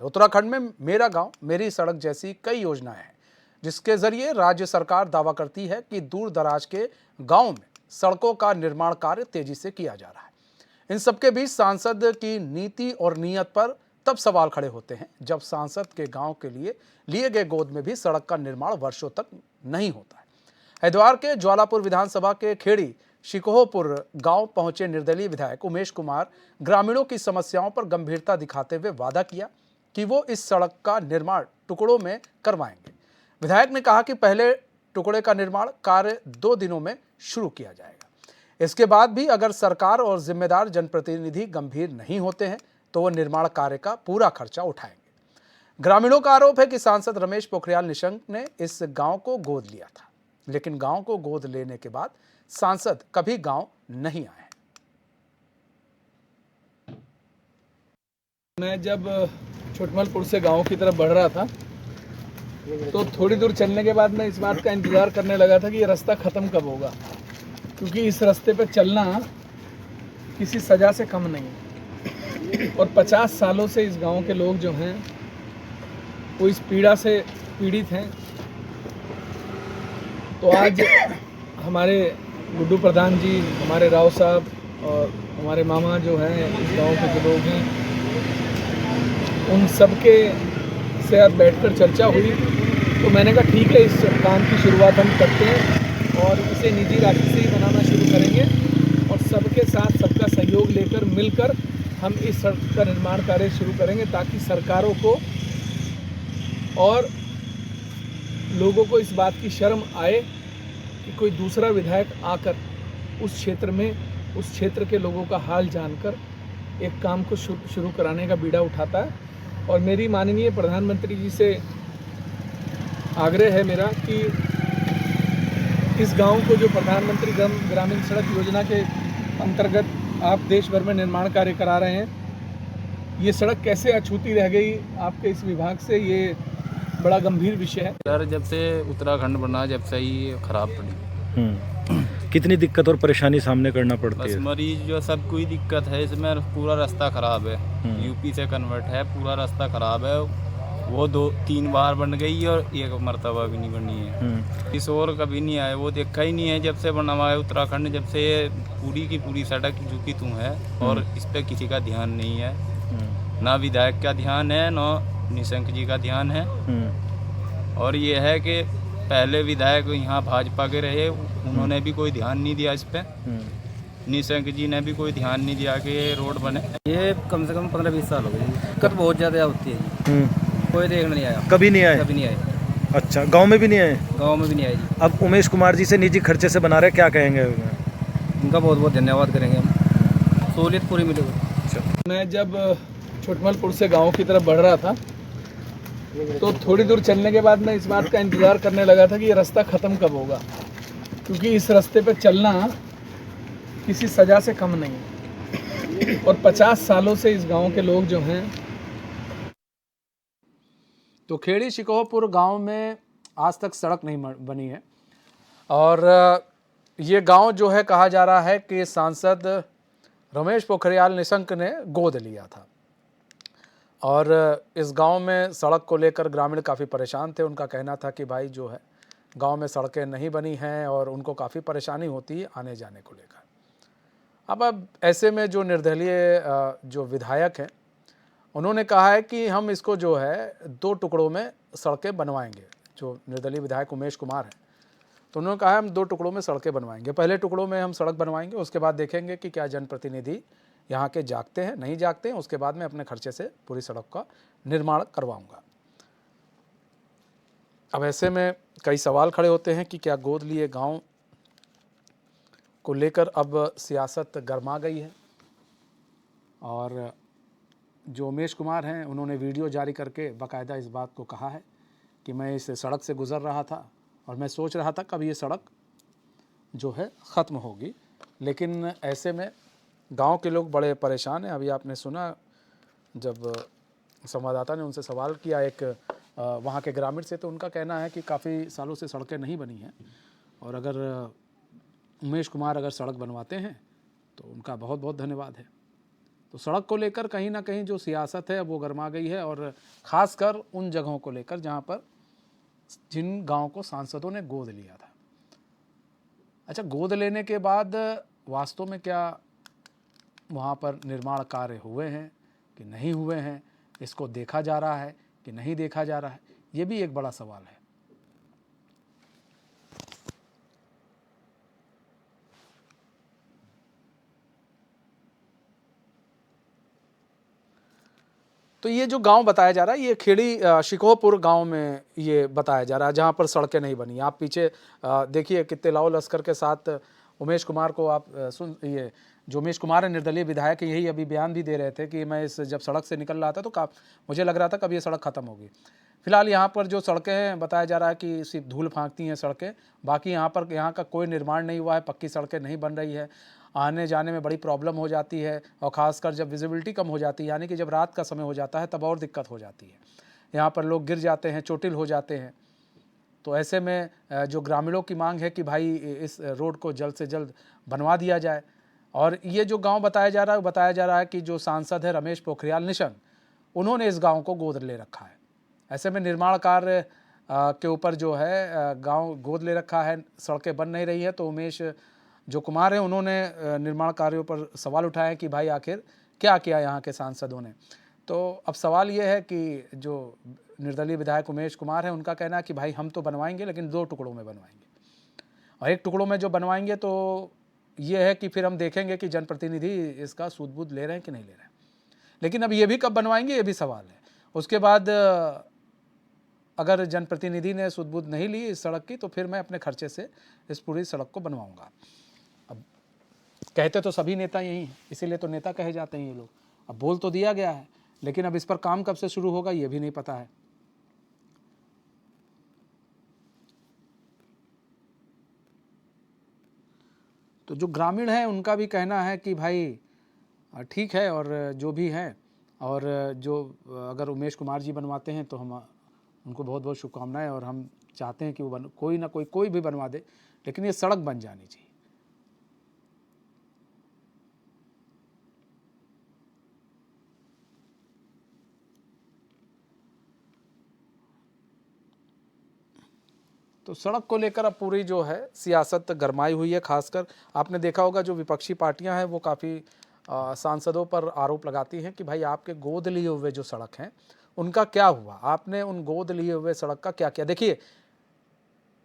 उत्तराखंड में मेरा गांव मेरी सड़क जैसी कई योजनाएं हैं, जिसके जरिए राज्य सरकार दावा करती है कि दूर दराज के गांवों में सड़कों का निर्माण कार्य तेजी से किया जा रहा है। इन सबके बीच सांसद की नीति और नीयत पर तब सवाल खड़े होते हैं जब सांसद के गांव के लिए गए गोद में भी सड़क का निर्माण वर्षों तक नहीं होता है। हरिद्वार के ज्वालापुर विधानसभा के खेड़ी शिकोहपुर गांव पहुंचे निर्दलीय विधायक उमेश कुमार ग्रामीणों की समस्याओं पर गंभीरता दिखाते हुए वादा किया कि वो इस सड़क का निर्माण टुकड़ों में करवाएंगे। विधायक ने कहा कि पहले टुकड़े का निर्माण कार्य 2 दिनों में शुरू किया जाएगा। इसके बाद भी अगर सरकार और जिम्मेदार जनप्रतिनिधि गंभीर नहीं होते हैं तो वो निर्माण कार्य का पूरा खर्चा उठाएंगे। ग्रामीणों का आरोप है कि सांसद रमेश पोखरियाल निशंक ने इस गांव को गोद लिया था, लेकिन गांव को गोद लेने के बाद सांसद कभी गांव नहीं आए। मैं जब छोटमलपुर से गांव की तरफ बढ़ रहा था तो थोड़ी दूर चलने के बाद मैं इस बात का इंतज़ार करने लगा था कि ये रास्ता ख़त्म कब होगा, क्योंकि इस रास्ते पर चलना किसी सज़ा से कम नहीं है। और 50 सालों से इस गांव के लोग जो हैं वो इस पीड़ा से पीड़ित हैं। तो आज हमारे गुड्डू प्रधान जी, हमारे राव साहब और हमारे मामा जो हैं इस गांव के जो लोग हैं, उन सब के से आज बैठकर चर्चा हुई। तो मैंने कहा ठीक है, इस काम की शुरुआत हम करते हैं और इसे निजी राशि से ही बनाना शुरू करेंगे और सबके साथ सबका सहयोग लेकर मिलकर हम इस सड़क का निर्माण कार्य शुरू करेंगे, ताकि सरकारों को और लोगों को इस बात की शर्म आए कि कोई दूसरा विधायक आकर उस क्षेत्र में उस क्षेत्र के लोगों का हाल जानकर एक काम को शुरू कराने का बीड़ा उठाता है। और मेरी माननीय प्रधानमंत्री जी से आग्रह है मेरा कि इस गांव को जो प्रधानमंत्री ग्रामीण सड़क योजना के अंतर्गत आप देश भर में निर्माण कार्य करा रहे हैं, ये सड़क कैसे अछूती रह गई आपके इस विभाग से, ये बड़ा गंभीर विषय है। यार जब से उत्तराखंड बना जब से ही खराब पड़ी। कितनी दिक्कत और परेशानी सामने करना पड़ती बस है? मरीज जो सब कोई दिक्कत है इसमें, पूरा रास्ता खराब है। यूपी से कन्वर्ट है, पूरा रास्ता खराब है। वो 2-3 बार बन गई और एक मरतबा भी नहीं बनी है। इस और कभी नहीं आए, वो देखा ही नहीं है जब से बना हुआ है उत्तराखंड, जब से पूरी की पूरी सड़क झुकी तू है और इस पर किसी का ध्यान नहीं है। ना विधायक का ध्यान है, ना निशंक जी का ध्यान है। और ये है कि पहले विधायक यहाँ भाजपा के रहे, उन्होंने भी कोई ध्यान नहीं दिया इस पर। निशंक जी ने भी कोई ध्यान नहीं दिया कि रोड बने। ये कम से कम 15-20 साल हो गए। दिक्कत बहुत ज़्यादा होती है, कोई देखने नहीं आया। कभी नहीं आए? कभी नहीं आए। अच्छा, गांव में भी नहीं आए? गांव में भी नहीं आए जी। अब उमेश कुमार जी से निजी खर्चे से बना रहे, क्या कहेंगे? उनका बहुत बहुत धन्यवाद करेंगे हम, सहूलियत पूरी मिलेगी। अच्छा, मैं जब छोटमलपुर से गांव की तरफ बढ़ रहा था तो थोड़ी दूर चलने के बाद मैं इस बात का इंतज़ार करने लगा था कि ये रास्ता ख़त्म कब होगा, क्योंकि इस रास्ते पर चलना किसी सज़ा से कम नहीं है। और 50 सालों से इस गांव के लोग जो हैं। तो खेड़ी शिकोहपुर गांव में आज तक सड़क नहीं बनी है और ये गांव जो है कहा जा रहा है कि सांसद रमेश पोखरियाल निशंक ने गोद लिया था और इस गांव में सड़क को लेकर ग्रामीण काफ़ी परेशान थे। उनका कहना था कि भाई जो है गांव में सड़कें नहीं बनी हैं और उनको काफ़ी परेशानी होती है आने जाने को लेकर। अब ऐसे में जो निर्दलीय जो विधायक हैं उन्होंने कहा है कि हम इसको जो है 2 टुकड़ों में सड़कें बनवाएंगे। जो निर्दलीय विधायक उमेश कुमार हैं तो उन्होंने कहा है हम 2 टुकड़ों में सड़कें बनवाएंगे। पहले टुकड़ों में हम सड़क बनवाएंगे, उसके बाद देखेंगे कि क्या जनप्रतिनिधि यहाँ के जागते हैं नहीं जागते हैं, उसके बाद मैं अपने खर्चे से पूरी सड़क का निर्माण करवाऊँगा। अब ऐसे में कई सवाल खड़े होते हैं कि क्या गोद लिए गाँव को लेकर अब सियासत गर्मा गई है। और जो उमेश कुमार हैं उन्होंने वीडियो जारी करके बाकायदा इस बात को कहा है कि मैं इस सड़क से गुज़र रहा था और मैं सोच रहा था कब ये सड़क जो है ख़त्म होगी, लेकिन ऐसे में गांव के लोग बड़े परेशान हैं। अभी आपने सुना जब संवाददाता ने उनसे सवाल किया एक वहाँ के ग्रामीण से, तो उनका कहना है कि काफ़ी सालों से सड़कें नहीं बनी हैं और अगर उमेश कुमार अगर सड़क बनवाते हैं तो उनका बहुत बहुत धन्यवाद है। तो सड़क को लेकर कहीं ना कहीं जो सियासत है वो गर्मा गई है, और ख़ासकर उन जगहों को लेकर जहाँ पर जिन गाँव को सांसदों ने गोद लिया था। अच्छा, गोद लेने के बाद वास्तव में क्या वहाँ पर निर्माण कार्य हुए हैं कि नहीं हुए हैं, इसको देखा जा रहा है कि नहीं देखा जा रहा है, ये भी एक बड़ा सवाल है। तो ये जो गांव बताया जा रहा है, ये खेड़ी शिकोहपुर गांव में ये बताया जा रहा है, जहां पर सड़कें नहीं बनी। आप पीछे देखिए कितने लाओ लश्कर के साथ उमेश कुमार को आप ये जो उमेश कुमार है निर्दलीय विधायक, यही अभी बयान भी दे रहे थे कि मैं इस जब सड़क से निकल रहा था तो मुझे लग रहा था कब ये सड़क ख़त्म होगी। फिलहाल यहाँ पर जो सड़कें हैं बताया जा रहा है कि सिर्फ धूल फांकती हैं सड़कें, बाकी यहाँ का कोई निर्माण नहीं हुआ है, पक्की सड़कें नहीं बन रही है, आने जाने में बड़ी प्रॉब्लम हो जाती है, और ख़ासकर जब विजिबिलिटी कम हो जाती है, यानी कि जब रात का समय हो जाता है तब और दिक्कत हो जाती है। यहाँ पर लोग गिर जाते हैं, चोटिल हो जाते हैं। तो ऐसे में जो ग्रामीणों की मांग है कि भाई इस रोड को जल्द से जल्द बनवा दिया जाए। और ये जो गांव बताया जा रहा है कि जो सांसद है रमेश पोखरियाल निशंक, उन्होंने इस गांव को गोद ले रखा है। ऐसे में निर्माण कार्य के ऊपर जो है गांव गोद ले रखा है, सड़कें बन नहीं रही है। तो उमेश जो कुमार हैं उन्होंने निर्माण कार्यों पर सवाल उठाए हैं कि भाई आखिर क्या किया यहाँ के सांसदों ने। तो अब सवाल ये है कि जो निर्दलीय विधायक उमेश कुमार हैं, उनका कहना है कि भाई हम तो बनवाएंगे लेकिन 2 टुकड़ों में बनवाएंगे, और 1 टुकड़ों में जो बनवाएंगे तो ये है कि फिर हम देखेंगे कि जनप्रतिनिधि इसका सूद-बूद ले रहे हैं कि नहीं ले रहे हैं। लेकिन अब ये भी कब बनवाएंगे ये भी सवाल है। उसके बाद अगर जनप्रतिनिधि ने सूद-बूद नहीं ली इस सड़क की तो फिर मैं अपने खर्चे से इस पूरी सड़क को बनवाऊंगा। अब कहते तो सभी नेता यही हैं, इसीलिए तो नेता कहे जाते हैं ये लोग। अब बोल तो दिया गया है, लेकिन अब इस पर काम कब से शुरू होगा ये भी नहीं पता है। तो जो ग्रामीण हैं उनका भी कहना है कि भाई ठीक है, और जो भी है, और जो अगर उमेश कुमार जी बनवाते हैं तो हम उनको बहुत बहुत शुभकामनाएं, और हम चाहते हैं कि वो कोई भी बनवा दे, लेकिन ये सड़क बन जानी चाहिए। तो सड़क को लेकर अब पूरी जो है सियासत गरमाई हुई है। खासकर आपने देखा होगा जो विपक्षी पार्टियां हैं वो काफ़ी सांसदों पर आरोप लगाती हैं कि भाई आपके गोद लिए हुए जो सड़क हैं उनका क्या हुआ, आपने उन गोद लिए हुए सड़क का क्या किया। देखिए,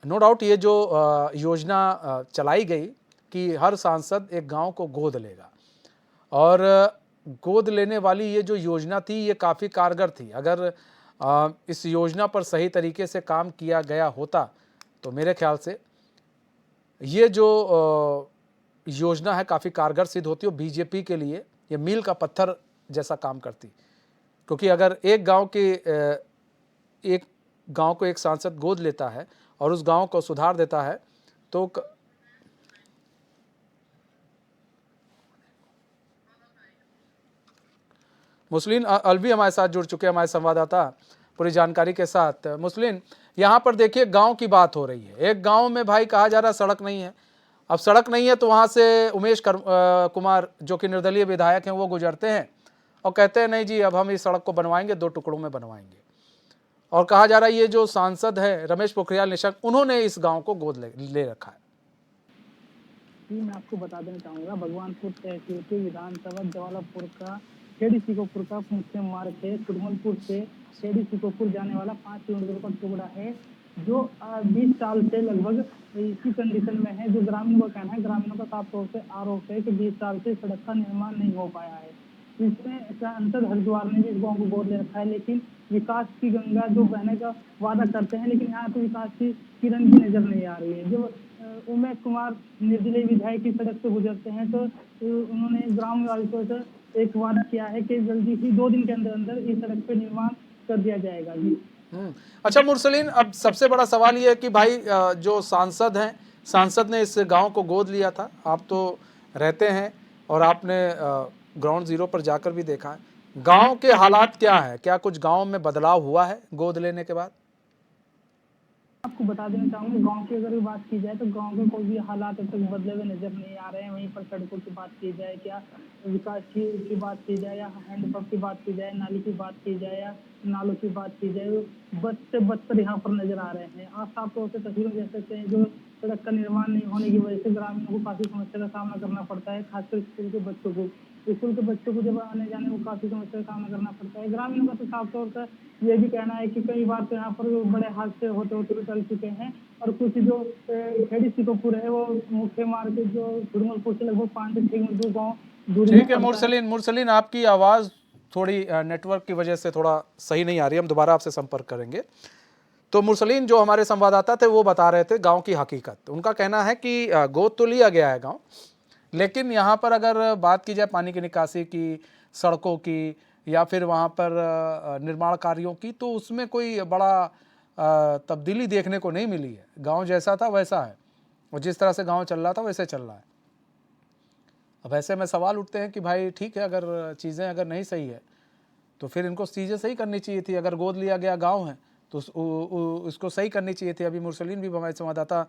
नो डाउट ये जो योजना चलाई गई कि हर सांसद एक गांव को गोद लेगा, और गोद लेने वाली ये जो योजना थी ये काफ़ी कारगर थी। अगर इस योजना पर सही तरीके से काम किया गया होता तो मेरे ख्याल से ये जो योजना है काफ़ी कारगर सिद्ध होती, और बीजेपी के लिए ये मील का पत्थर जैसा काम करती। क्योंकि अगर एक गांव को एक सांसद गोद लेता है और उस गांव को सुधार देता है तो मुस्लिम अलवी हमारे साथ जुड़ चुके हैं, हमारे संवाददाता, पूरी जानकारी के साथ। मुस्लिम, यहाँ पर देखिए गांव की बात हो रही है, एक गांव में भाई कहा जा रहा है सड़क नहीं है। अब सड़क नहीं है तो वहाँ से उमेश कुमार जो कि निर्दलीय विधायक हैं वो गुजरते हैं और कहते हैं नहीं जी अब हम इस सड़क को बनवाएंगे, 2 टुकड़ों में बनवाएंगे। और कहा जा रहा है ये जो सांसद है रमेश पोखरियाल निशंक, उन्होंने इस गाँव को गोद ले रखा है। मैं आपको बता देना चाहूँगा, भगवानपुर तहसील के विधानसभा जवालापुर का खेड़ी शिकोहपुर का मुख्य मार्ग है। कुडमलपुर से खेड़ी शिकोहपुर जाने वाला 5 किलोमीटर का टुकड़ा है जो 20 साल से लगभग इसी कंडीशन में है। जो ग्रामीणों का कहना है, ग्रामीणों का साफ तौर से आरोप है कि 20 साल से सड़क का निर्माण नहीं हो पाया है। इसमें सांसद हरिद्वार ने भी इस गाँव को गोद ले रखा है, लेकिन विकास की गंगा जो बहने का वादा करते हैं लेकिन यहाँ पे विकास की किरण भी नजर नहीं आ रही है। जब उमेश कुमार निर्दलीय विधायक की सड़क से गुजरते हैं तो उन्होंने ग्रामवासियों से एक वादा किया है कि जल्दी ही 2 दिन के अंदर अंदर इस सड़क पे निर्माण कर दिया जाएगा जी। अच्छा मुरसलीन, अब सबसे बड़ा सवाल ये है कि भाई जो सांसद हैं, सांसद ने इस गांव को गोद लिया था। आप तो रहते हैं और आपने ग्राउंड जीरो पर जाकर भी देखा है, गांव के हालात क्या है? क्या कुछ गांव में बदलाव हुआ है गोद लेने के बाद? आपको बता देना चाहूँगा, गांव की अगर बात की जाए तो गांव के कोई भी हालात अब तक बदले हुए नजर नहीं आ रहे हैं। वहीं पर सड़कों की बात की जाए, क्या विकास की बात की जाए, या हैंडपंप की बात की जाए, नाली की बात की जाए, या नालों की बात की जाए, बद से बदतर यहाँ पर नजर आ रहे हैं। आप साफ तौर से तस्वीरें देख सकते हैं, जो सड़क का निर्माण नहीं होने की वजह से ग्रामीणों को काफी समस्या का सामना करना पड़ता है, खासकर स्कूल के बच्चों को। स्कूल के बच्चों को जब आने जाने में काफी समस्या का सामना करना पड़ता है। ग्रामीणों का तो साफ तौर पर यह भी कहना है कि कई बार तो यहाँ पर बड़े हादसे होते होते भी टल चुके हैं, और कुछ जो खेड़ी सिकोपुर है वो मुख्य मार्ग जो गुड़मलपुर से लगभग 5 से 6 किलोमीटर गाँव दूरी में ठीक है पड़ता है। मुरसलीन, आपकी आवाज़ थोड़ी नेटवर्क की वजह से थोड़ा सही नहीं आ रही, हम दोबारा आपसे संपर्क करेंगे। तो मुरसलीन जो हमारे संवाददाता थे वो बता रहे थे गांव की हकीकत। उनका कहना है कि गोद तो लिया गया है गांव, लेकिन यहाँ पर अगर बात की जाए पानी की निकासी की, सड़कों की, या फिर वहाँ पर निर्माण कार्यों की, तो उसमें कोई बड़ा तब्दीली देखने को नहीं मिली है। गांव जैसा था वैसा है, और जिस तरह से गांव चल रहा था वैसे चल रहा है। अब ऐसे में सवाल उठते हैं कि भाई ठीक है, अगर चीज़ें अगर नहीं सही है तो फिर इनको चीज़ें सही करनी चाहिए थी। अगर गोद लिया गया गांव है तो इसको सही करनी चाहिए थी। अभी मुरसलीन भी हमारे संवाददाता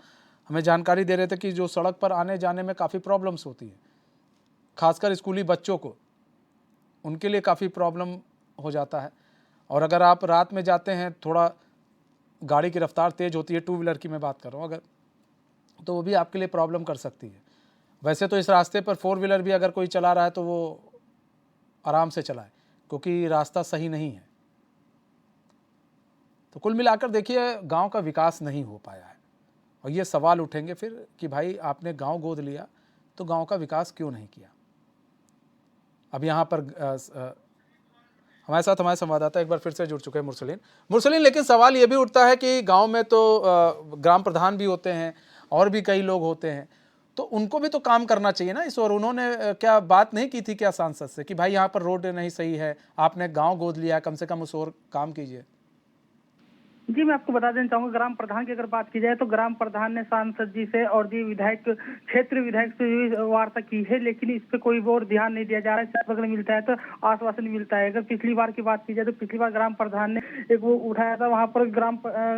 हमें जानकारी दे रहे थे कि जो सड़क पर आने जाने में काफ़ी प्रॉब्लम्स होती है, खासकर स्कूली बच्चों को, उनके लिए काफ़ी प्रॉब्लम हो जाता है। और अगर आप रात में जाते हैं, थोड़ा गाड़ी की रफ्तार तेज़ होती है, 2 व्हीलर की मैं बात कर रहा हूँ अगर, तो वो भी आपके लिए प्रॉब्लम कर सकती है। वैसे तो इस रास्ते पर 4 व्हीलर भी अगर कोई चला रहा है तो वो आराम से चलाए, क्योंकि रास्ता सही नहीं है। तो कुल मिलाकर देखिए, गांव का विकास नहीं हो पाया है, और ये सवाल उठेंगे फिर कि भाई आपने गांव गोद लिया तो गांव का विकास क्यों नहीं किया। अब यहाँ पर हमारे साथ हमारे संवाददाता एक बार फिर से जुड़ चुके हैं मुरसलीन, लेकिन सवाल ये भी उठता है कि गांव में तो ग्राम प्रधान भी होते हैं और भी कई लोग होते हैं, तो उनको भी तो काम करना चाहिए ना। इस और उन्होंने क्या बात नहीं की थी क्या सांसद से कि भाई यहाँ पर रोड नहीं सही है, आपने गांव गोद लिया है, कम से कम उस और काम कीजिए। जी, मैं आपको बता देना चाहूंगा, ग्राम प्रधान की अगर बात की जाए तो ग्राम प्रधान ने सांसद जी से और जी विधायक, क्षेत्रीय विधायक से भी वार्ता की है, लेकिन इस पे कोई और ध्यान नहीं दिया जा रहा है। सिर्फ अगर मिलता है तो आश्वासन मिलता है। अगर पिछली बार की बात की जाए तो पिछली बार ग्राम प्रधान ने एक वो उठाया था, वहां पर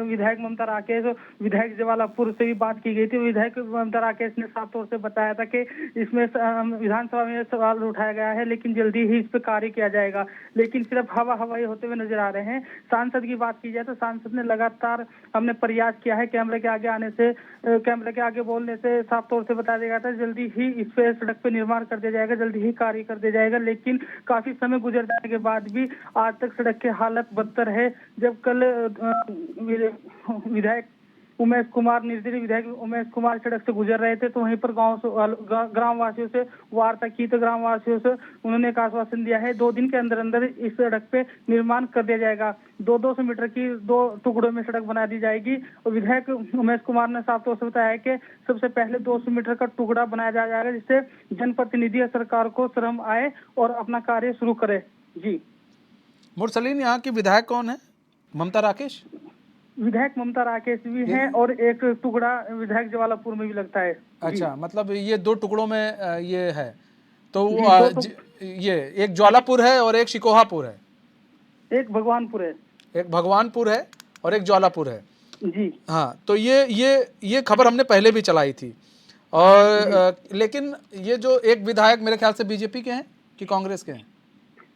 विधायक ममता राकेश, विधायक जवालापुर से भी बात की गई थी। विधायक ममता राकेश ने साफ तौर से बताया था कि इसमें विधानसभा में सवाल उठाया गया है, लेकिन जल्दी ही इस पर कार्य किया जाएगा, लेकिन सिर्फ हवाई होते हुए नजर आ रहे हैं। सांसद की बात की जाए तो सांसद लगातार हमने प्रयास किया है, कैमरे के आगे आने से, कैमरे के आगे बोलने से साफ तौर से बता दिया था जल्दी ही इस पे सड़क पे निर्माण कर दिया जाएगा, जल्दी ही कार्य कर दिया जाएगा, लेकिन काफी समय गुजर जाने के बाद भी आज तक सड़क की हालत बदतर है। जब कल विधायक उमेश कुमार, निर्दलीय विधायक उमेश कुमार सड़क से गुजर रहे थे, तो वहीं पर ग्राम वासियों से वार्ता की, तो ग्राम वासियों से उन्होंने एक आश्वासन दिया है 2 दिन के अंदर अंदर इस सड़क पे निर्माण कर दिया जाएगा। 200 मीटर की 2 टुकड़ों में सड़क बना दी जाएगी। और विधायक उमेश कुमार ने साफ तौर से बताया कि सबसे पहले 200 मीटर का टुकड़ा बनाया जाएगा, जिससे जनप्रतिनिधि सरकार को श्रम आए और अपना कार्य शुरू करे। जी मुरसलीन, यहाँ की विधायक कौन है? ममता राकेश? विधायक ममता राकेश भी हैं, और एक टुकड़ा विधायक जवालापुर में भी लगता है। अच्छा, मतलब ये 2 टुकड़ों में ये है। तो ये एक ज्वालापुर है और एक शिकोहापुर है, एक भगवानपुर है, एक भगवानपुर है और एक ज्वालापुर है। जी हाँ, तो ये खबर हमने पहले भी चलाई थी। और लेकिन ये जो एक विधायक मेरे ख्याल से बीजेपी के हैं कि कांग्रेस के हैं?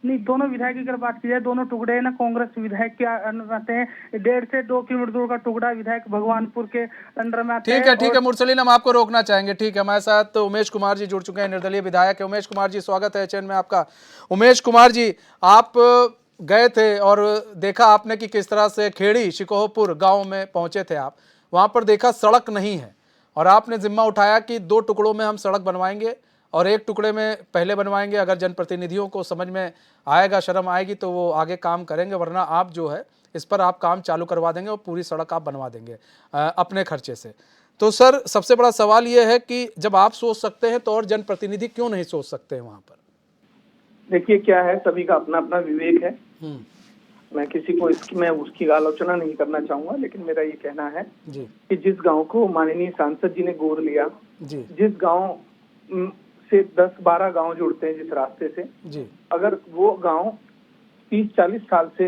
नहीं, दोनों विधायक की अगर बात की जाए, दोनों टुकड़े ना कांग्रेस विधायक के आते हैं। 1.5 से 2 किलोमीटर दूर का टुकड़ा विधायक भगवानपुर के अंडर में आता है। ठीक है मुरसलीन, हम आपको रोकना चाहेंगे। ठीक है, हमारे साथ उमेश कुमार जी जुड़ चुके हैं, निर्दलीय विधायक है। उमेश कुमार जी, स्वागत है चैन में आपका। उमेश कुमार जी, आप गए थे और देखा आपने कि किस तरह से खेड़ी शिकोहपुर गाँव में पहुंचे थे आप, वहाँ पर देखा सड़क नहीं है, और आपने जिम्मा उठाया कि 2 टुकड़ों में हम सड़क बनवाएंगे और एक टुकड़े में पहले बनवाएंगे। अगर जनप्रतिनिधियों को समझ में आएगा, शर्म आएगी, तो वो आगे काम करेंगे, वरना आप जो है इस पर आप काम चालू करवा देंगे और पूरी सड़क आप बनवा देंगे अपने खर्चे से। तो सर, सबसे बड़ा सवाल ये है कि जब आप सोच सकते हैं तो और जनप्रतिनिधि क्यों नहीं सोच सकते हैं वहाँ पर? देखिए, क्या है, सभी का अपना अपना विवेक है। मैं किसी को मैं उसकी आलोचना नहीं करना चाहूंगा, लेकिन मेरा ये कहना है जी कि जिस गांव को माननीय सांसद जी ने गोद लिया, जी, जिस गांव से 10-12 गांव जुड़ते हैं जिस रास्ते से, जी, अगर वो गांव 30-40 साल से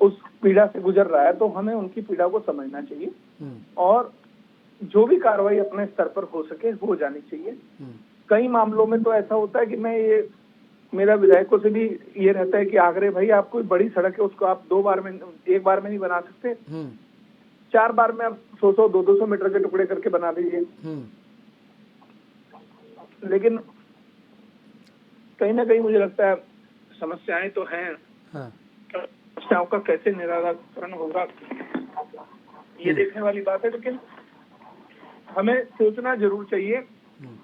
उस पीड़ा से गुजर रहा है, तो हमें उनकी पीड़ा को समझना चाहिए और जो भी कार्रवाई अपने स्तर पर हो सके हो जानी चाहिए। कई मामलों में तो ऐसा होता है कि मेरा विधायकों से भी ये रहता है कि आगरे भाई, आप कोई बड़ी सड़क है उसको आप एक बार में नहीं बना सकते, 4 बार में आप 100-100, 200 मीटर के टुकड़े करके बना लीजिए। लेकिन कहीं ना कहीं मुझे लगता है समस्याएं तो हैं, समस्याओं का कैसे निराकरण होगा ये देखने वाली बात है, लेकिन हमें सोचना जरूर चाहिए,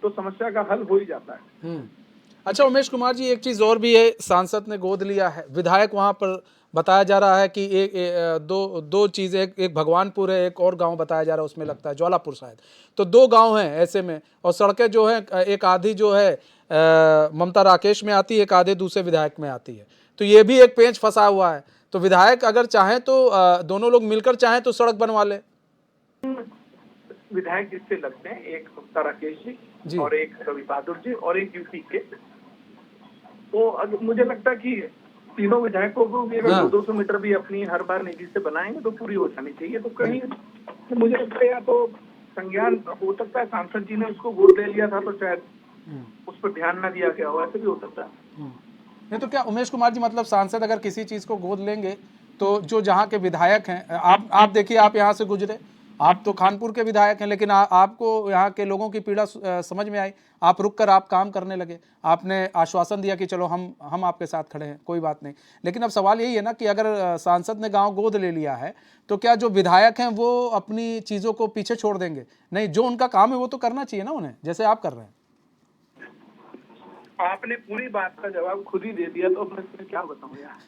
तो समस्या का हल हो ही जाता है। अच्छा उमेश कुमार जी, एक चीज और भी है, सांसद ने गोद लिया है, विधायक वहां पर बताया जा रहा है कि दो चीजें, एक भगवानपुर है, एक और गांव बताया जा रहा है, उसमें लगता है ज्वालापुर शायद, तो 2 गांव हैं ऐसे में, और सड़कें जो है एक आधी जो है ममता राकेश में आती है, एक आधे दूसरे विधायक में आती है, तो ये भी एक पेंच फंसा हुआ है। तो विधायक अगर चाहें तो दोनों लोग मिलकर चाहें तो सड़क बनवा ले। विधायक जिससे लगते हैं, एक ममता राकेश जी और एक रवि बहादुर जी और एक यूपी के, तो मुझे लगता है कि तीनों विधायकों को भी अगर 200 मीटर भी अपनी हर बार निधि से बनाएंगे तो पूरी हो जानी चाहिए। तो कहीं मुझे लगता है या तो संज्ञान हो सकता है, सांसद जी ने उसको गोद ले लिया था तो शायद उस पर ध्यान ना दिया गया हो, ऐसे भी हो सकता है। नहीं तो क्या उमेश कुमार जी, मतलब सांसद अगर किसी चीज को गोद लेंगे तो जो जहाँ के विधायक हैं, आप देखिए, आप यहाँ से गुजरे, आप तो खानपुर के विधायक हैं, लेकिन आपको यहाँ के लोगों की पीड़ा समझ में आई, आप रुक कर आप काम करने लगे, आपने आश्वासन दिया कि चलो हम आपके साथ खड़े हैं, कोई बात नहीं। लेकिन अब सवाल यही है ना कि अगर सांसद ने गांव गोद ले लिया है तो क्या जो विधायक हैं वो अपनी चीज़ों को पीछे छोड़ देंगे? नहीं, जो उनका काम है वो तो करना चाहिए ना उन्हें, जैसे आप कर रहे हैं। आपने पूरी बात का जवाब खुद ही दे दिया, तो मैं क्या बताऊं यार।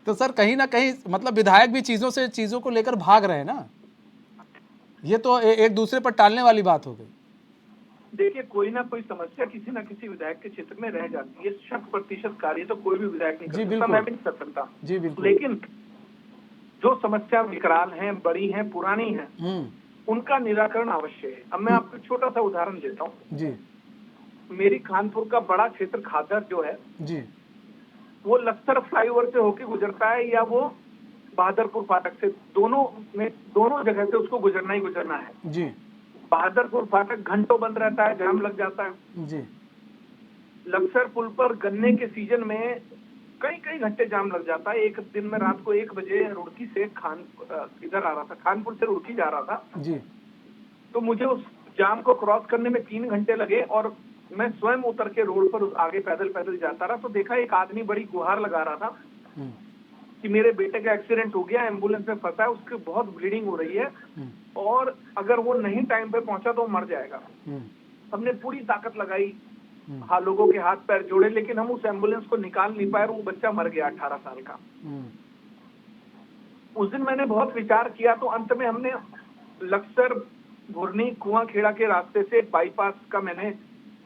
तो सर कहीं ना कहीं मतलब विधायक भी चीजों को लेकर भाग रहे हैं ना, ये तो एक दूसरे पर टालने वाली बात हो गई। देखिए, कोई ना कोई समस्या किसी ना किसी विधायक के क्षेत्र में रह जाती है, 100% कार्य तो कोई भी विधायक नहीं कर सकता, मैं भी नहीं कर सकता जी बिल्कुल। लेकिन जो समस्या विकराल हैं, बड़ी हैं, पुरानी हैं, उनका निराकरण अवश्य है। अब मैं आपको छोटा सा उदाहरण देता हूँ जी। मेरी खानपुर का बड़ा क्षेत्र खादर जो है जी, वो लक्सर फ्लाईओवर से होके गुजरता है या वो बहादुरपुर फाटक से, दोनों जगह से उसको गुजरना ही गुजरना है जी। बहादुरपुर फाटक घंटों बंद रहता है, जाम लग जाता है जी। लक्सर पुल पर गन्ने के सीजन में कई घंटे जाम लग जाता है। एक दिन में रात को 1 बजे रुड़की से इधर आ रहा था, खानपुर से रुड़की जा रहा था जी। तो मुझे उस जाम को क्रॉस करने में 3 घंटे लगे और मैं स्वयं उतर के रोड पर आगे पैदल जाता रहा, तो देखा एक आदमी बड़ी गुहार लगा रहा था कि मेरे बेटे का एक्सीडेंट हो गया, एम्बुलेंस में फंसा है, उसकी बहुत ब्लीडिंग हो रही है और अगर वो नहीं टाइम पे पहुंचा तो मर जाएगा। हमने पूरी ताकत लगाई, लोगों के हाथ पैर जोड़े, लेकिन हम उस एम्बुलेंस को निकाल नहीं पाए और वो बच्चा मर गया 18 साल का। उस दिन मैंने बहुत विचार किया, तो अंत में हमने लक्सर घुरनी कुआं खेड़ा के रास्ते से बाईपास का मैंने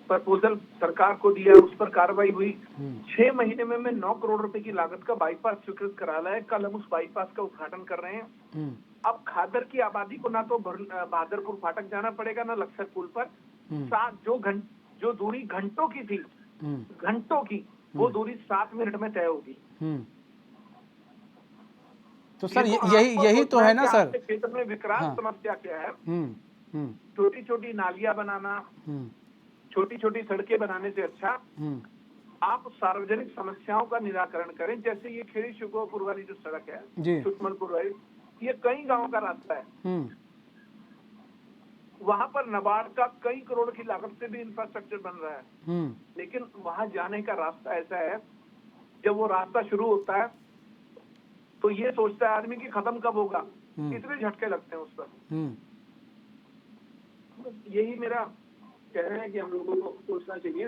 प्रपोजल सरकार को दिया, उस पर कार्रवाई हुई। 6 महीने में मैं 9 करोड़ रुपए की लागत का बाईपास स्वीकृत करा लाया। कल हम उस बाईपास का उद्घाटन कर रहे हैं। अब खादर की आबादी को ना तो बहादुरपुर फाटक जाना पड़ेगा, ना लक्सर पुल पर। जो दूरी घंटों की थी, वो दूरी 7 मिनट में तय होगी। तो सर यही तो है ना सर, क्षेत्र में विकराल समस्या क्या है। छोटी छोटी नालियां बनाना, छोटी छोटी सड़कें बनाने से अच्छा आप सार्वजनिक समस्याओं का निराकरण करें। जैसे ये खेड़ी शिकोपुर वाली जो सड़क है, सुषमलपुर वाली, ये कई गांवों का रास्ता है। वहां पर नाबार्ड का कई करोड़ की लागत से भी इंफ्रास्ट्रक्चर बन रहा है, लेकिन वहां जाने का रास्ता ऐसा है, जब वो रास्ता शुरू होता है तो ये सोचता है आदमी कि खत्म कब होगा, इतने झटके लगते हैं उस पर। यही मेरा कहना है कि हम लोगों को सोचना चाहिए,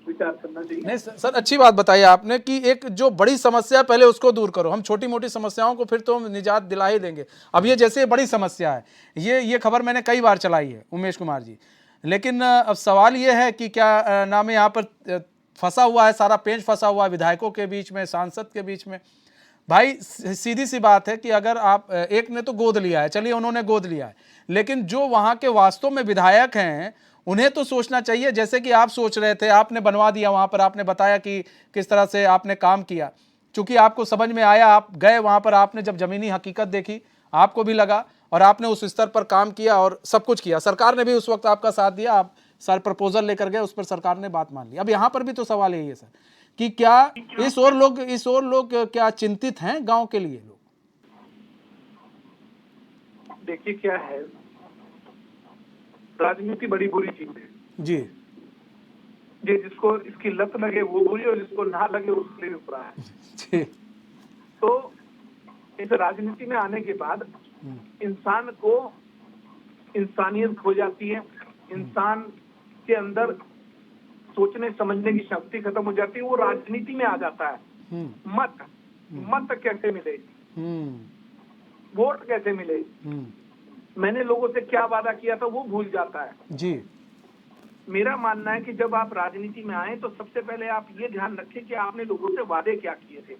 विचार करना चाहिए। नहीं सर, अच्छी बात बताई आपने कि एक जो बड़ी समस्या पहले उसको दूर करो, हम छोटी मोटी समस्याओं को फिर तो हम निजात दिला ही देंगे। अब ये जैसे बड़ी समस्या है, ये खबर मैंने कई बार चलाई है उमेश कुमार जी, लेकिन अब सवाल ये है कि क्या नाम है यहाँ पर फंसा हुआ है, सारा पेंच फंसा हुआ है विधायकों के बीच में, सांसद के बीच में। भाई सीधी सी बात है कि अगर आप, एक ने तो गोद लिया है, चलिए उन्होंने गोद लिया है, लेकिन जो वहाँ के वास्तव में विधायक हैं उन्हें तो सोचना चाहिए, जैसे कि आप सोच रहे थे, आपने बनवा दिया वहाँ पर, आपने बताया कि किस तरह से आपने काम किया, चूंकि आपको समझ में आया, आप गए वहां पर, आपने जब जमीनी हकीकत देखी, आपको भी लगा और आपने उस स्तर पर काम किया और सब कुछ किया। सरकार ने भी उस वक्त आपका साथ दिया, आप सर प्रपोजल लेकर गए, उस पर सरकार ने बात मान ली। अब यहाँ पर भी तो सवाल यही है सर कि क्या इस और लोग क्या चिंतित हैं गांव के लिए लोग? देखिए क्या है, राजनीति बड़ी बुरी चीज है जी ये, जिसको इसकी लत लगे वो बुरी और जिसको ना लगे उसके लिए भी बुरा है। जी तो इस राजनीति में आने के बाद इंसान को इंसानियत खो जाती है, इंसान के अंदर सोचने समझने की शक्ति खत्म हो जाती है, वो राजनीति में आ जाता है। मत कैसे मिले, वोट कैसे मिले, मैंने लोगों से क्या वादा किया था वो भूल जाता है। जी मेरा मानना है कि जब आप राजनीति में आए तो सबसे पहले आप ये ध्यान रखें कि आपने लोगों से वादे क्या किए थे।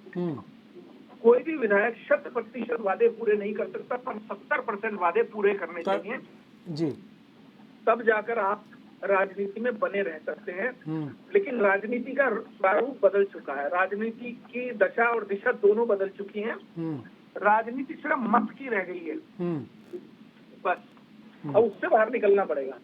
कोई भी विधायक 100% वादे पूरे नहीं कर सकता, पर 70% वादे पूरे करने चाहिए जी, तब जाकर आप राजनीति में बने रह सकते हैं। लेकिन राजनीति का स्वरूप बदल चुका है, राजनीति की दशा और दिशा दोनों बदल चुकी हैं। राजनीति सिर्फ मत की रह गई है बस, और उससे बाहर निकलना पड़ेगा।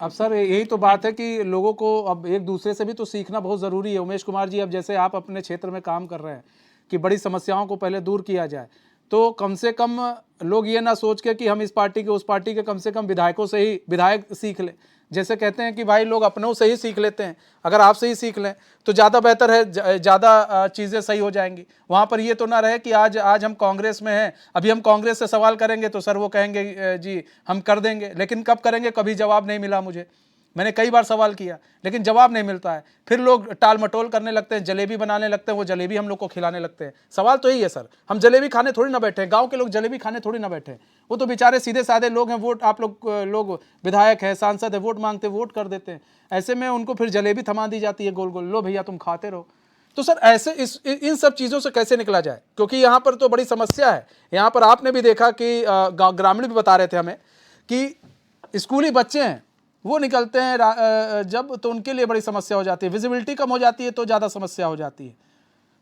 अब सर यही तो बात है कि लोगों को अब एक दूसरे से भी तो सीखना बहुत ज़रूरी है। उमेश कुमार जी, अब जैसे आप अपने क्षेत्र में काम कर रहे हैं कि बड़ी समस्याओं को पहले दूर किया जाए, तो कम से कम लोग ये ना सोच के कि हम इस पार्टी के उस पार्टी के, कम से कम विधायकों से ही विधायक सीख ले। जैसे कहते हैं कि भाई लोग अपनों से ही सीख लेते हैं, अगर आपसे ही सीख लें तो ज़्यादा बेहतर है, ज़्यादा चीज़ें सही हो जाएंगी। वहाँ पर ये तो ना रहे कि आज हम कांग्रेस में हैं, अभी हम कांग्रेस से सवाल करेंगे तो सर वो कहेंगे जी हम कर देंगे, लेकिन कब करेंगे कभी जवाब नहीं मिला मुझे। मैंने कई बार सवाल किया लेकिन जवाब नहीं मिलता है। फिर लोग टाल मटोल करने लगते हैं, जलेबी बनाने लगते हैं, वो जलेबी हम लोग को खिलाने लगते हैं। सवाल तो यही है सर, हम जलेबी खाने थोड़ी ना बैठे हैं, गांव के लोग जलेबी खाने थोड़ी ना बैठे हैं। वो तो बेचारे सीधे साधे लोग हैं, वोट आप लोग विधायक है, सांसद है, वोट मांगते वोट कर देते हैं। ऐसे में उनको फिर जलेबी थमा दी जाती है गोल गोल, लो भैया तुम खाते रहो। तो सर ऐसे इन सब चीज़ों से कैसे निकला जाए, क्योंकि यहाँ पर तो बड़ी समस्या है। यहाँ पर आपने भी देखा कि ग्रामीण भी बता रहे थे हमें कि स्कूली बच्चे हैं वो निकलते हैं जब, तो उनके लिए बड़ी समस्या हो जाती है, विजिबिलिटी कम हो जाती है तो ज़्यादा समस्या हो जाती है।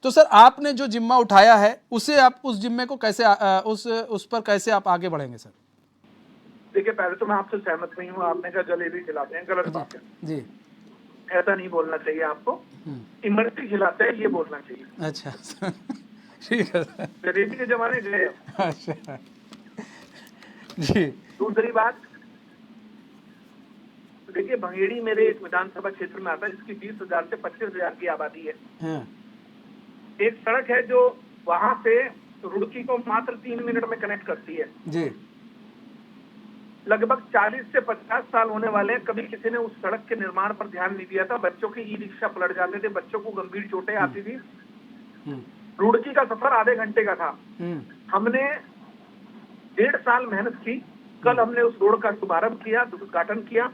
तो सर आपने जो जिम्मा उठाया है उसे आप उस जिम्मे को कैसे उस पर कैसे आप आगे बढ़ेंगे सर? देखिए पहले तो मैं आपसे सहमत नहीं हूँ, आपने कहा जलेबी खिलाते हैं, गलत बात है जी, ऐसा नहीं बोलना चाहिए आपको। इमरती खिलाते हैं ये बोलना चाहिए। अच्छा ठीक है सर, जलेबी के जमाने गए। अच्छा जी। दूसरी बात, देखिए भंगेड़ी मेरे एक विधानसभा क्षेत्र में आता है जिसकी 20,000 से 25,000 की आबादी है। एक सड़क है जो वहां से रुड़की को मात्र 3 मिनट में कनेक्ट करती है जी। लगभग 40 से 50 साल होने वाले हैं, कभी किसी ने उस सड़क के निर्माण पर ध्यान नहीं दिया था। बच्चों के ई रिक्शा पलट जाते थे, बच्चों को गंभीर चोटें आती थी। रुड़की का सफर आधे घंटे का था। हमने 1.5 साल मेहनत की, कल हमने उस रोड का शुभारंभ किया, उद्घाटन किया।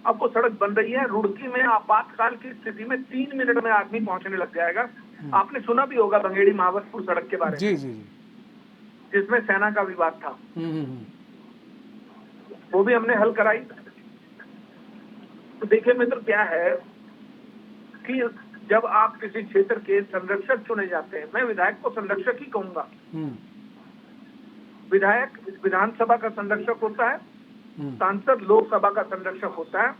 अब वो सड़क बन रही है। रुड़की में आपातकाल की स्थिति में 3 मिनट में आदमी पहुंचने लग जाएगा। आपने सुना भी होगा भंगेड़ी महावतपुर सड़क के बारे में, जी जी, जिसमें सेना का विवाद था, वो भी हमने हल कराई। तो देखिए मित्र क्या है कि जब आप किसी क्षेत्र के संरक्षक चुने जाते हैं, मैं विधायक को संरक्षक ही कहूंगा। विधायक विधानसभा का संरक्षक होता है, सांसद लोकसभा का संरक्षक होता है।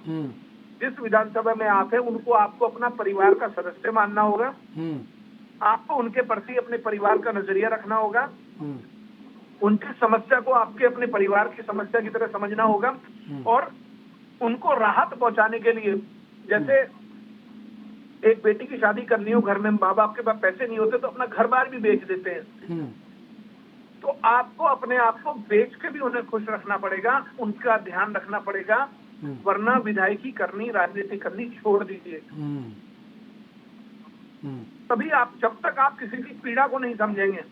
जिस विधानसभा में आप हैं उनको आपको अपना परिवार का सदस्य मानना होगा। आपको उनके प्रति अपने परिवार का नजरिया रखना होगा। उनकी समस्या को आपके अपने परिवार की समस्या की तरह समझना होगा और उनको राहत पहुंचाने के लिए, जैसे एक बेटी की शादी करनी हो, घर में माँ बाप के पास पैसे नहीं होते तो अपना घर बार भी बेच देते हैं। तो आपको अपने आप को बेच के भी उन्हें खुश रखना पड़ेगा, उनका ध्यान रखना पड़ेगा, वरना विधायकी करनी, राजनीति करनी छोड़ दीजिए। तभी आप, जब तक आप किसी की पीड़ा को नहीं समझेंगे,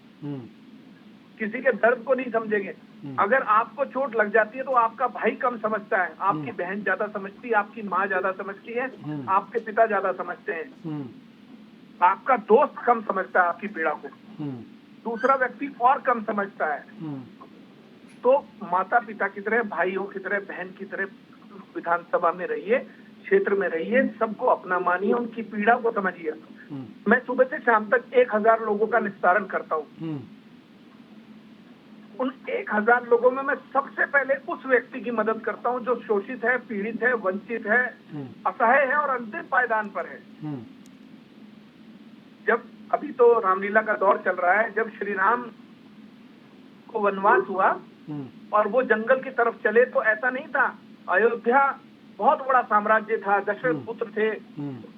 किसी के दर्द को नहीं समझेंगे। अगर आपको चोट लग जाती है तो आपका भाई कम समझता है, आपकी बहन ज्यादा समझती है, आपकी माँ ज्यादा समझती है, आपके पिता ज्यादा समझते हैं, आपका दोस्त कम समझता है आपकी पीड़ा को, दूसरा व्यक्ति और कम समझता है। तो माता पिता की तरह, भाइयों की तरह, बहन की तरह विधानसभा में रहिए, क्षेत्र में रहिए, सबको अपना मानिए, उनकी पीड़ा को समझिए। मैं सुबह से शाम तक 1000 लोगों का निस्तारण करता हूँ। उन 1000 लोगों में मैं सबसे पहले उस व्यक्ति की मदद करता हूँ जो शोषित है, पीड़ित है, वंचित है, असहाय है और अंतिम पायदान पर है। जब अभी तो रामलीला का दौर चल रहा है, जब श्री राम को वनवास हुआ और वो जंगल की तरफ चले तो ऐसा नहीं था। अयोध्या बहुत बड़ा साम्राज्य था, दशरथ पुत्र थे,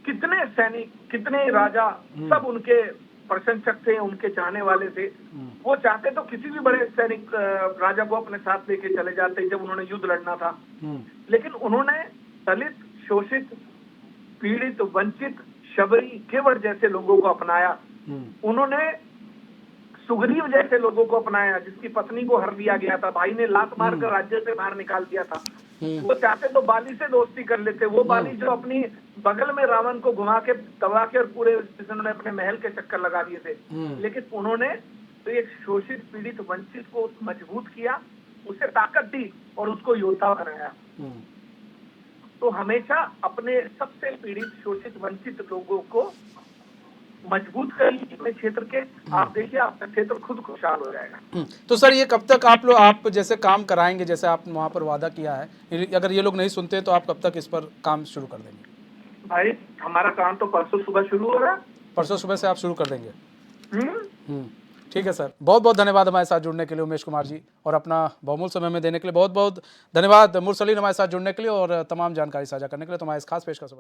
कितने सैनिक, कितने राजा, सब उनके प्रशंसक थे, उनके चाहने वाले थे। वो चाहते तो किसी भी बड़े सैनिक राजा को अपने साथ लेके चले जाते जब उन्होंने युद्ध लड़ना था। लेकिन उन्होंने दलित, शोषित, पीड़ित, वंचित, शबरी, केवट जैसे लोगों को अपनाया। उन्होंने सुग्रीव जैसे लोगों को अपनाया जिसकी पत्नी को हर दिया गया था, भाई ने लात मारकर राज्य से बाहर निकाल दिया था। वो चाहते तो बाली से दोस्ती कर लेते, वो बाली जो अपनी बगल में रावण को घुमा के दबा के और पूरे उन्होंने अपने महल के चक्कर लगा दिए थे। लेकिन उन्होंने तो एक शोषित, पीड़ित, वंचित को मजबूत किया, उसे ताकत दी और उसको योद्धा बनाया। तो हमेशा अपने सबसे पीड़ित, शोषित, वंचित लोगों को मजबूत करिए अपने क्षेत्र के। आप देखिए आपका क्षेत्र खुद खुशहाल हो जाएगा। तो सर ये कब तक आप जैसे काम कराएंगे, जैसे आप वहाँ पर वादा किया है, अगर ये लोग नहीं सुनते तो आप कब तक इस पर काम शुरू कर देंगे? भाई हमारा काम तो परसों सुबह शुरू होगा। परसों सुबह से आप शुरू कर देंगे? ठीक है सर, बहुत बहुत धन्यवाद हमारे साथ जुड़ने के लिए उमेश कुमार जी, और अपना बहुमूल्य समय में देने के लिए बहुत बहुत धन्यवाद। मुरसलीन हमारे साथ जुड़ने के लिए और तमाम जानकारी साझा करने के लिए। तो हमारे इस खास पेशकश से